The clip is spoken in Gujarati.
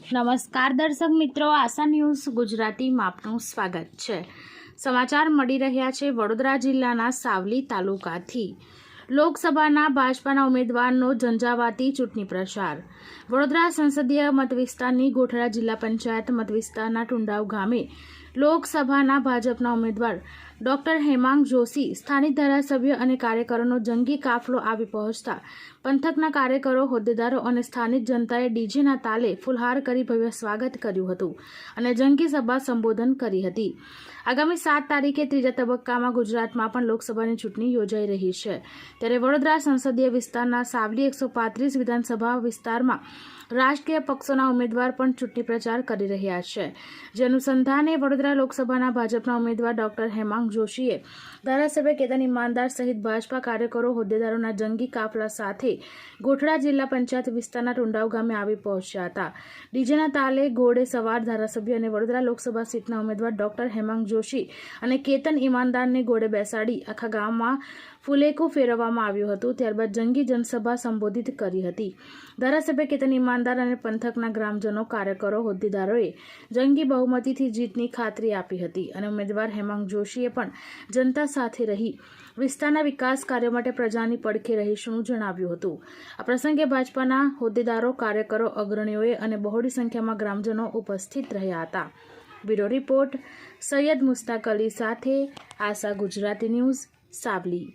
નમસ્કાર દર્શક મિત્રો, આશા ન્યૂઝ ગુજરાતીમાં આપનું સ્વાગત છે। સમાચાર મળી રહ્યા છે વડોદરા જિલ્લાના સાવલી તાલુકાથી। લોકસભાના ભાજપાના ઉમેદવારનો ઝંઝાવાતી ચૂંટણી પ્રચાર। વડોદરા સંસદીય મતવિસ્તારની ગોઠડા જિલ્લા પંચાયત મતવિસ્તારના ટુંડાવ ગામે લોકસભાના ભાજપના ઉમેદવાર ડોક્ટર હેમાંગ જોશી સ્થાનિક ધારાસભ્ય અને કાર્યકરોનો જંગી કાફલો આવી પહોંચતા પંથકના કાર્યકરો, હોદ્દેદારો અને સ્થાનિક જનતાએ ડીજેના તાલે ફુલહાર કરી ભવ્ય સ્વાગત કર્યું હતું અને જંગી સભા સંબોધન કરી હતી। આગામી 7 તારીખે ત્રીજા તબક્કામાં ગુજરાતમાં પણ લોકસભાની ચૂંટણી યોજાઈ રહી છે, ત્યારે વડોદરા સંસદીય વિસ્તારના સાવલી 135 વિધાનસભા વિસ્તારમાં રાજકીય પક્ષોના ઉમેદવાર પણ ચૂંટણી પ્રચાર કરી રહ્યા છે। જે અનુસંધાને વડોદરા લોકસભાના ભાજપના ઉમેદવાર ડોક્ટર હેમાંગ જોશીએ ધારાસભ્ય કેતન ઈમાનદાર સહિત ભાજપા કાર્યકરો, હોદ્દેદારોના જંગી કાફલા સાથે ગોઠડા જિલ્લા પંચાયત વિસ્તારના ટુંડાવ ગામે આવી પહોંચ્યા હતા। ડીજેના તાલે ઘોડે સવાર ધારાસભ્ય અને વડોદરા લોકસભા સીટના ઉમેદવાર ડોક્ટર હેમાંગ જોશી અને કેતન ઈમાનદારને ઘોડે બેસાડી આખા ગામમાં ફુલેકું ફેરવવામાં આવ્યું હતું। ત્યારબાદ જંગી જનસભા સંબોધિત કરી હતી। ધારાસભ્ય કેતન ઈમાનદાર અને પંથકના ગ્રામજનો, કાર્યકરો, હોદ્દેદારોએ જંગી બહુમતીથી જીતની ખાતરી આપી હતી અને ઉમેદવાર હેમાંગ જોશીએ પણ જનતા સાથે રહી વિસ્તારના વિકાસ કાર્યો માટે પ્રજાની પડખે રહીશું જણાવ્યું હતું। આ પ્રસંગે ભાજપાના હોદ્દેદારો, કાર્યકરો, અગ્રણીઓએ અને બહોળી સંખ્યામાં ગ્રામજનો ઉપસ્થિત રહ્યા હતા। બ્યુરો રિપોર્ટ સૈયદ મુસ્તાક અલી સાથે આશા ગુજરાતી ન્યૂઝ, સાવલી।